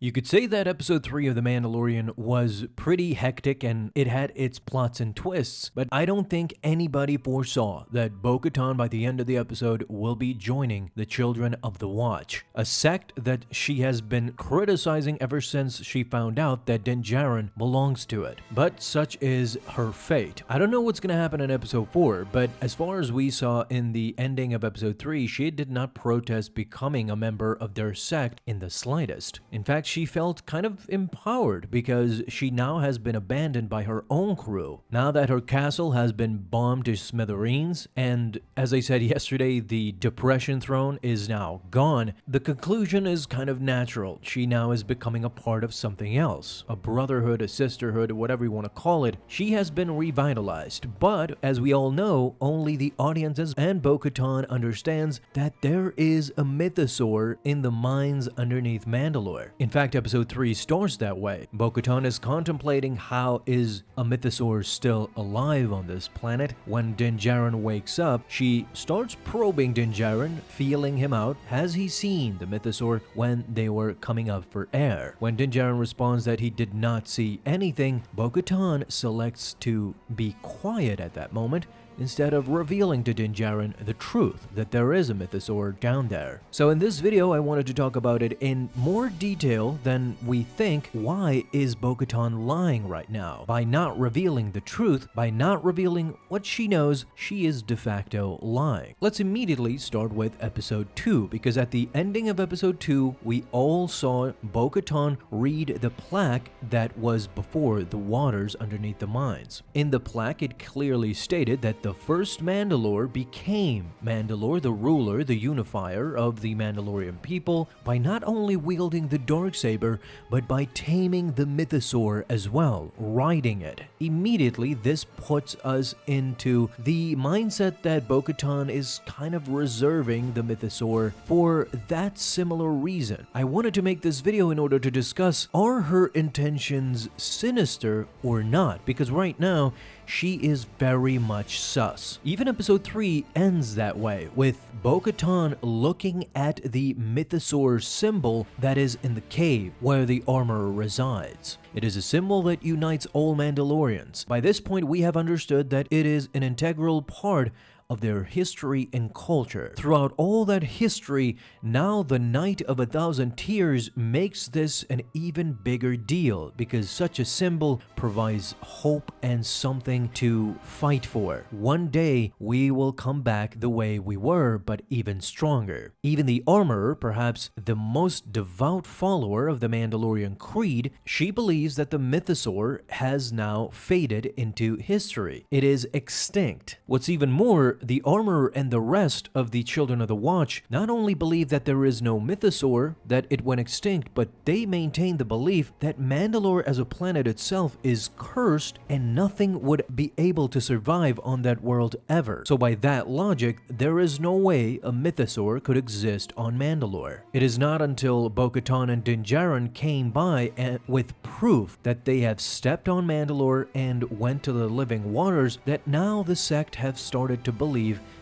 You could say that episode 3 of The Mandalorian was pretty hectic and it had its plots and twists, but I don't think anybody foresaw that Bo-Katan by the end of the episode will be joining the Children of the Watch, a sect that she has been criticizing ever since she found out that Din Djarin belongs to it. But such is her fate. I don't know what's going to happen in episode 4, but as far as we saw in the ending of episode 3, she did not protest becoming a member of their sect in the slightest. In fact, she felt kind of empowered because she now has been abandoned by her own crew. Now that her castle has been bombed to smithereens, and as I said yesterday, the Depression Throne is now gone, the conclusion is kind of natural. She now is becoming a part of something else. A brotherhood, a sisterhood, whatever you want to call it. She has been revitalized, but as we all know, only the audiences and Bo-Katan understands that there is a mythosaur in the mines underneath Mandalore. In fact, episode 3 starts that way. Bo-Katan is contemplating how is a mythosaur still alive on this planet. When Din Djarin wakes up, she starts probing Din Djarin, feeling him out. Has he seen the mythosaur when they were coming up for air? When Din Djarin responds that he did not see anything, Bo-Katan selects to be quiet at that moment, instead of revealing to Din Djarin the truth that there is a mythosaur down there. So in this video, I wanted to talk about it in more detail than we think. Why is Bo-Katan lying right now? By not revealing the truth, by not revealing what she knows, she is de facto lying. Let's immediately start with episode 2, because at the ending of episode 2, we all saw Bo-Katan read the plaque that was before the waters underneath the mines. In the plaque, it clearly stated that the first Mandalore became Mandalore, the ruler, the unifier of the Mandalorian people, by not only wielding the darksaber, but by taming the mythosaur as well, riding it. Immediately, this puts us into the mindset that Bo-Katan is kind of reserving the mythosaur for that similar reason. I wanted to make this video in order to discuss, are her intentions sinister or not? Because right now, she is very much sus. Even episode 3 ends that way, with Bo-Katan looking at the mythosaur symbol that is in the cave where the armorer resides. It is a symbol that unites all Mandalorians. By this point, we have understood that it is an integral part of their history and culture. Throughout all that history, now the Night of 1,000 Tears makes this an even bigger deal, because such a symbol provides hope and something to fight for. One day, we will come back the way we were, but even stronger. Even the armorer, perhaps the most devout follower of the Mandalorian creed, she believes that the mythosaur has now faded into history. It is extinct. What's even more, the armorer and the rest of the Children of the Watch not only believe that there is no mythosaur, that it went extinct, but they maintain the belief that Mandalore as a planet itself is cursed and nothing would be able to survive on that world ever. So by that logic, there is no way a mythosaur could exist on Mandalore. It is not until Bo-Katan and Din Djarin came by with proof that they have stepped on Mandalore and went to the living waters that now the sect have started to believe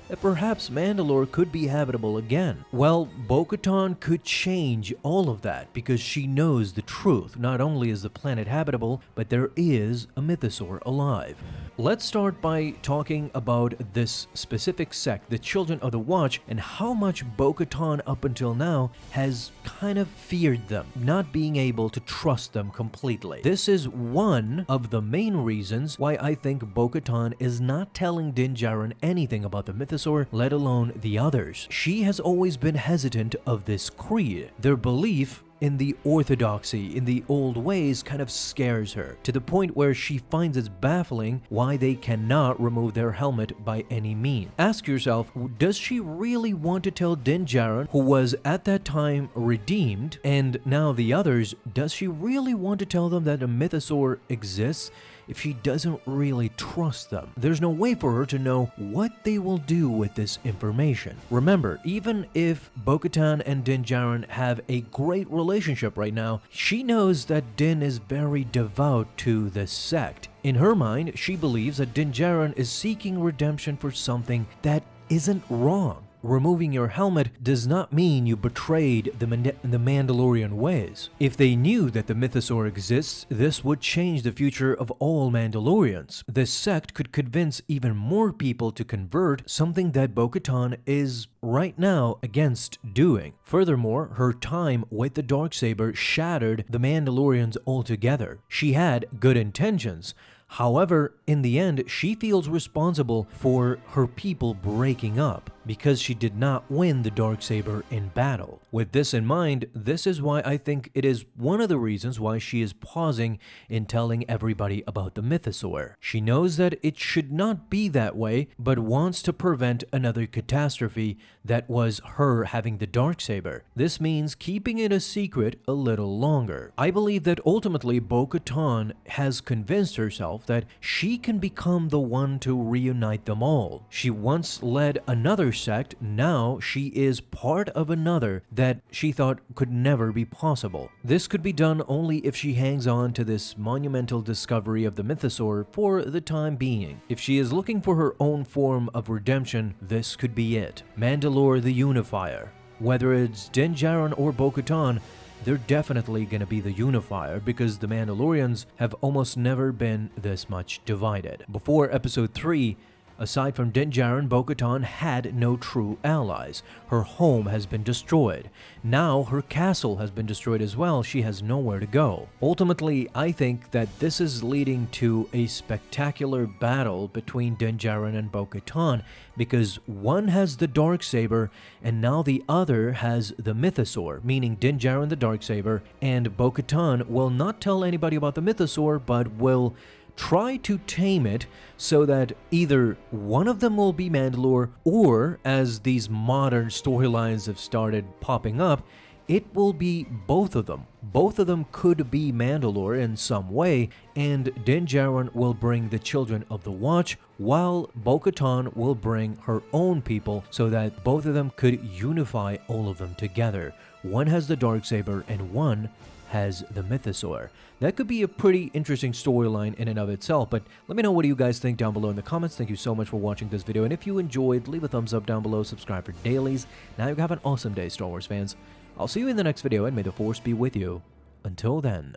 that perhaps Mandalore could be habitable again. Well, Bo-Katan could change all of that because she knows the truth. Not only is the planet habitable, but there is a mythosaur alive. Let's start by talking about this specific sect, the Children of the Watch, and how much Bo-Katan up until now has kind of feared them, not being able to trust them completely. This is one of the main reasons why I think Bo-Katan is not telling Din Djarin anything about the mythosaur, let alone the others. She has always been hesitant of this creed. Their belief in the orthodoxy, in the old ways, kind of scares her, to the point where she finds it baffling why they cannot remove their helmet by any means. Ask yourself, does she really want to tell Din Djarin, who was at that time redeemed, and now the others, does she really want to tell them that a mythosaur exists if she doesn't really trust them? There's no way for her to know what they will do with this information. Remember, even if Bo-Katan and Din Djarin have a great relationship right now, she knows that Din is very devout to this sect. In her mind, she believes that Din Djarin is seeking redemption for something that isn't wrong. removing your helmet does not mean you betrayed the Mandalorian ways. If they knew that the MYTHOSAUR exists, this would change the future of all Mandalorians. This sect could convince even more people to convert, something that Bo-Katan is right now against doing. Furthermore, her time with the darksaber shattered the Mandalorians altogether. She had good intentions. However, in the end, she feels responsible for her people breaking up because she did not win the darksaber in battle. With this in mind, this is why I think it is one of the reasons why she is pausing in telling everybody about the MYTHOSAUR. She knows that it should not be that way, but wants to prevent another catastrophe that was her having the darksaber. This means keeping it a secret a little longer. I believe that ultimately Bo-Katan has convinced herself that she can become the one to reunite them all. She once led another sect, now she is part of another that she thought could never be possible. This could be done only if she hangs on to this monumental discovery of the MYTHOSAUR for the time being. If she is looking for her own form of redemption, this could be it. Mandalore the Unifier. Whether it's Din Djarin or Bo-Katan, they're definitely going to be the unifier because the Mandalorians have almost never been this much divided. Before Episode 3, aside from Din Djarin, Bo-Katan had no true allies. Her home has been destroyed. Now her castle has been destroyed as well. She has nowhere to go. Ultimately, I think that this is leading to a spectacular battle between Din Djarin and Bo-Katan because one has the darksaber and now the other has the MYTHOSAUR, meaning Din Djarin the darksaber, and Bo-Katan will not tell anybody about the MYTHOSAUR but will try to tame it so that either one of them will be Mandalore or, as these modern storylines have started popping up, it will be both of them. Both of them could be Mandalore in some way, and Din Djarin will bring the Children of the Watch, while Bo-Katan will bring her own people so that both of them could unify all of them together. One has the darksaber and one has the MYTHOSAUR. That could be a pretty interesting storyline in and of itself, but let me know what do you guys think down below in the comments. Thank you so much for watching this video, and if you enjoyed, leave a thumbs up down below, subscribe for dailies. Now you have an awesome day, Star Wars fans. I'll see you in the next video, and may the Force be with you. Until then.